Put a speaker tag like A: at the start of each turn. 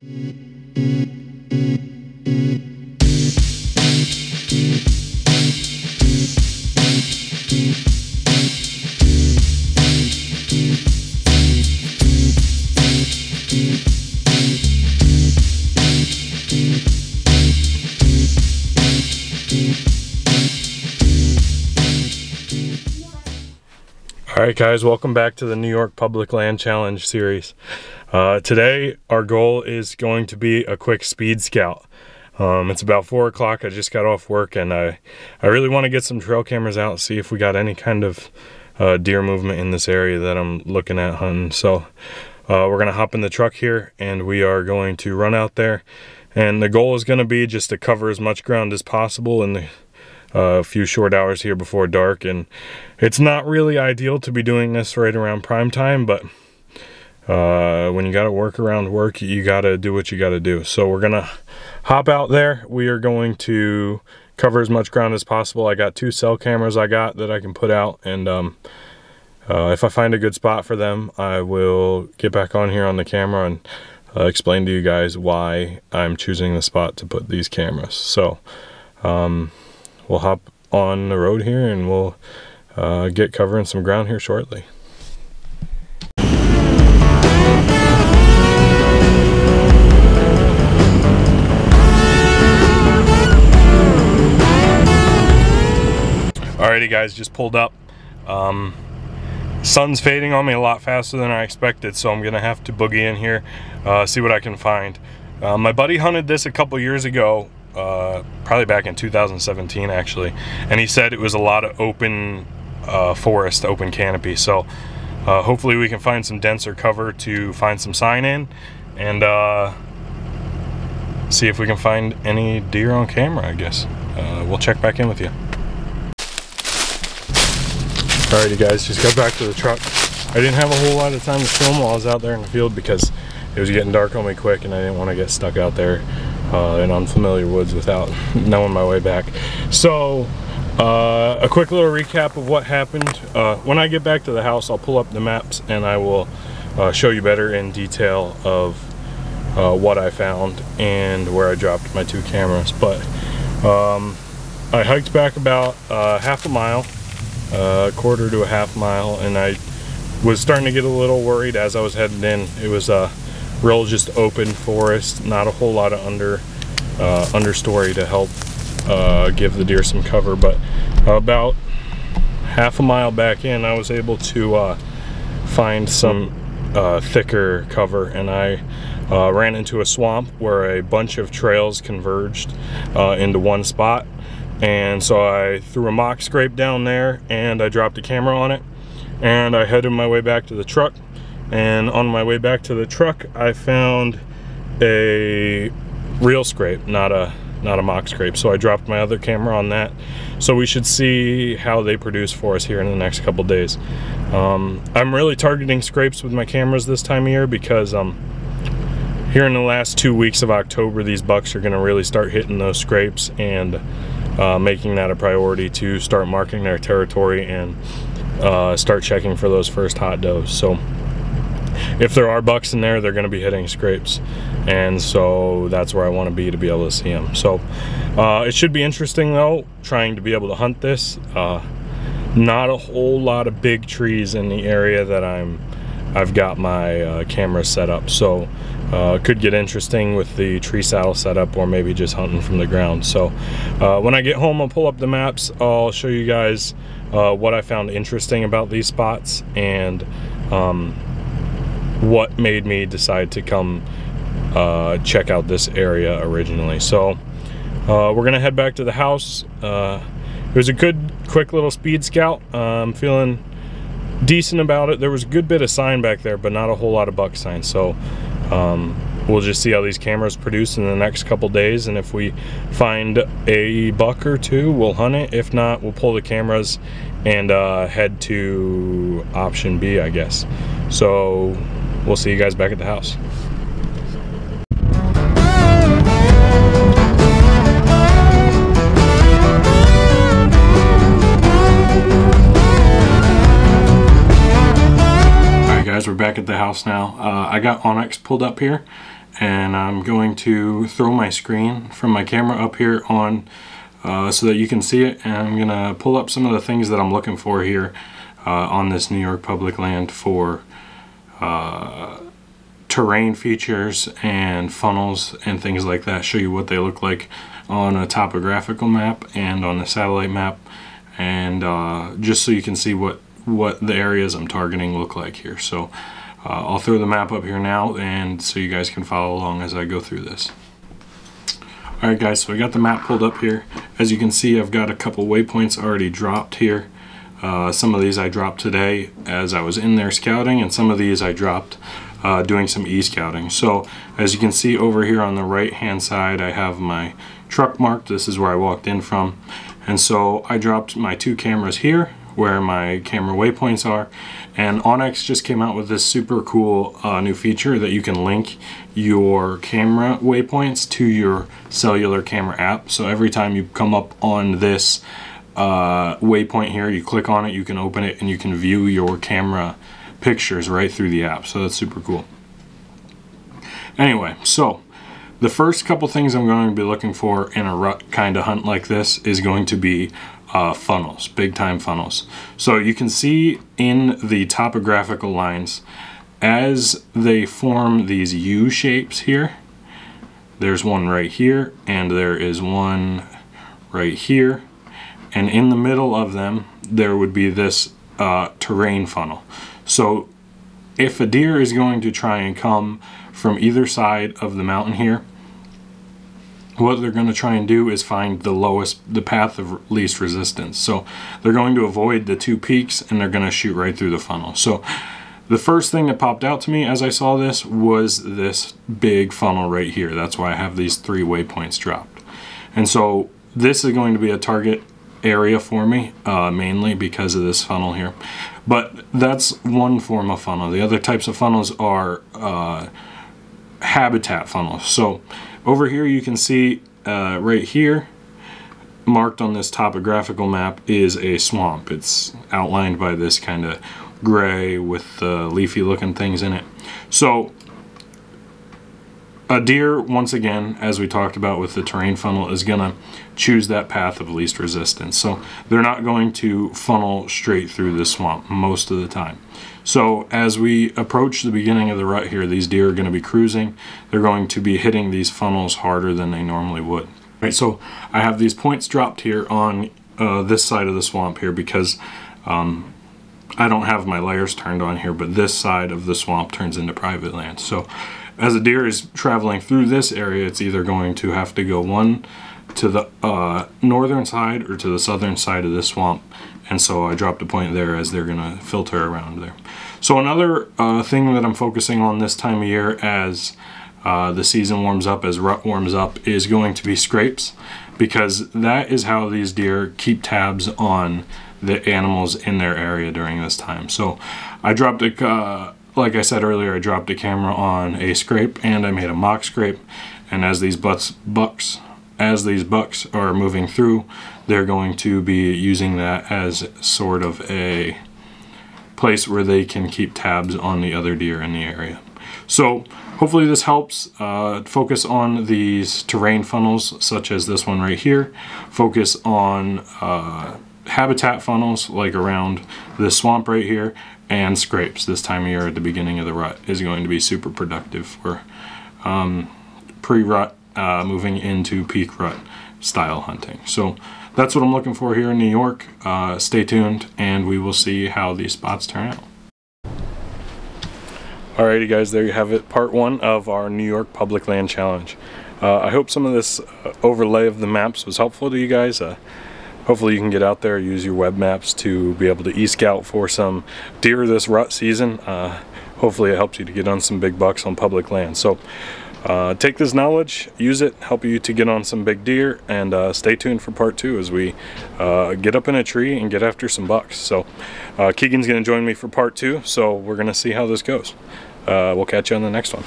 A: Alright guys, welcome back to the New York Public Land Challenge series. Today our goal is going to be a quick speed scout. It's about 4 o'clock, I just got off work, and I really want to get some trail cameras out and see if we got any kind of deer movement in this area that I'm looking at hunting. So we're going to hop in the truck here and we are going to run out there, and the goal is going to be just to cover as much ground as possible in the a few short hours here before dark. And it's not really ideal to be doing this right around prime time, but when you gotta work around work, you gotta do what you gotta do. So we're gonna hop out there. We are going to cover as much ground as possible. I got 2 cell cameras that I can put out, and if I find a good spot for them, I will get back on here on the camera and explain to you guys why I'm choosing the spot to put these cameras. So we'll hop on the road here and we'll get covering some ground here shortly. Alrighty guys, just pulled up. Sun's fading on me a lot faster than I expected, so I'm gonna have to boogie in here, see what I can find. My buddy hunted this a couple years ago, probably back in 2017 actually, and he said it was a lot of open forest, open canopy. So hopefully we can find some denser cover to find some sign in, and see if we can find any deer on camera, I guess. We'll check back in with you. Alrighty guys, just got back to the truck. I didn't have a whole lot of time to film while I was out there in the field because it was getting dark on me quick, and I didn't want to get stuck out there in unfamiliar woods without knowing my way back. So a quick little recap of what happened. When I get back to the house, I'll pull up the maps and I will show you better in detail of what I found and where I dropped my 2 cameras. But I hiked back about half a mile, a quarter to a half mile, and I was starting to get a little worried as I was heading in. It was real just open forest, not a whole lot of understory to help give the deer some cover. But about half a mile back in, I was able to find some thicker cover, and I ran into a swamp where a bunch of trails converged into one spot. And so I threw a mock scrape down there and I dropped a camera on it, and I headed my way back to the truck. And on my way back to the truck, I found a real scrape, not a mock scrape. So I dropped my other camera on that. So we should see how they produce for us here in the next couple days. I'm really targeting scrapes with my cameras this time of year because here in the last 2 weeks of October, these bucks are gonna really start hitting those scrapes, and making that a priority to start marking their territory and start checking for those first hot does. So if there are bucks in there, they're going to be hitting scrapes, and so that's where I want to be able to see them. So it should be interesting though, trying to be able to hunt this. Not a whole lot of big trees in the area that I've got my camera set up, so could get interesting with the tree saddle setup, or maybe just hunting from the ground. So when I get home, I'll pull up the maps. I'll show you guys what I found interesting about these spots, and what made me decide to come check out this area originally. So we're gonna head back to the house. It was a good quick little speed scout. I'm feeling decent about it. There was a good bit of sign back there, but not a whole lot of buck sign. So we'll just see how these cameras produce in the next couple days, and if we find a buck or 2, we'll hunt it. If not, we'll pull the cameras and head to option B, I guess. So we'll see you guys back at the house. We're back at the house now. I got onX pulled up here, and I'm going to throw my screen from my camera up here on so that you can see it, and I'm gonna pull up some of the things that I'm looking for here on this New York public land for terrain features and funnels and things like that, show you what they look like on a topographical map and on a satellite map, and just so you can see what the areas I'm targeting look like here. So I'll throw the map up here now, and so you guys can follow along as I go through this. Alright guys, so I got the map pulled up here. As you can see, I've got a couple waypoints already dropped here. Some of these I dropped today as I was in there scouting, and some of these I dropped doing some e-scouting. So as you can see over here on the right hand side, I have my truck marked. This is where I walked in from, and so I dropped my 2 cameras here where my camera waypoints are, and onX just came out with this super cool new feature that you can link your camera waypoints to your cellular camera app. So every time you come up on this waypoint here, you click on it, you can open it, and you can view your camera pictures right through the app. So that's super cool. Anyway, so the first couple things I'm going to be looking for in a rut kind of hunt like this is going to be funnels, big time funnels. So you can see in the topographical lines, as they form these U shapes here, there's one right here, and there is one right here, and in the middle of them there would be this terrain funnel. So if a deer is going to try and come from either side of the mountain here, what they're going to try and do is find the path of least resistance. So they're going to avoid the 2 peaks, and they're going to shoot right through the funnel. So the first thing that popped out to me as I saw this was this big funnel right here. That's why I have these 3 waypoints dropped. And so this is going to be a target area for me, mainly because of this funnel here. But that's one form of funnel. The other types of funnels are habitat funnels. So over here you can see right here, marked on this topographical map, is a swamp. It's outlined by this kind of gray with leafy looking things in it. So a deer, once again, as we talked about with the terrain funnel, is gonna choose that path of least resistance. So they're not going to funnel straight through the swamp most of the time. So as we approach the beginning of the rut here, these deer are going to be cruising. They're going to be hitting these funnels harder than they normally would. Right, so I have these points dropped here on this side of the swamp here because I don't have my layers turned on here, but this side of the swamp turns into private land. So as a deer is traveling through this area, it's either going to have to go one to the northern side or to the southern side of this swamp. And so I dropped a point there as they're going to filter around there. So another thing that I'm focusing on this time of year as the season warms up, as rut warms up, is going to be scrapes, because that is how these deer keep tabs on the animals in their area during this time. So I dropped a, like I said earlier, I dropped a camera on a scrape, and I made a mock scrape, and as these bucks are moving through, they're going to be using that as sort of a place where they can keep tabs on the other deer in the area. So hopefully this helps. Focus on these terrain funnels such as this one right here. Focus on habitat funnels like around this swamp right here, and scrapes this time of year at the beginning of the rut is going to be super productive for pre-rut moving into peak rut style hunting. So that's what I'm looking for here in New York. Stay tuned, and we will see how these spots turn out. Alrighty guys, there you have it, part 1 of our New York Public Land Challenge. I hope some of this overlay of the maps was helpful to you guys. Hopefully you can get out there, use your web maps to be able to e-scout for some deer this rut season. Hopefully it helps you to get on some big bucks on public land. So take this knowledge, use it, help you to get on some big deer, and stay tuned for part 2 as we get up in a tree and get after some bucks. So Keegan's going to join me for part 2, so we're going to see how this goes. We'll catch you on the next one.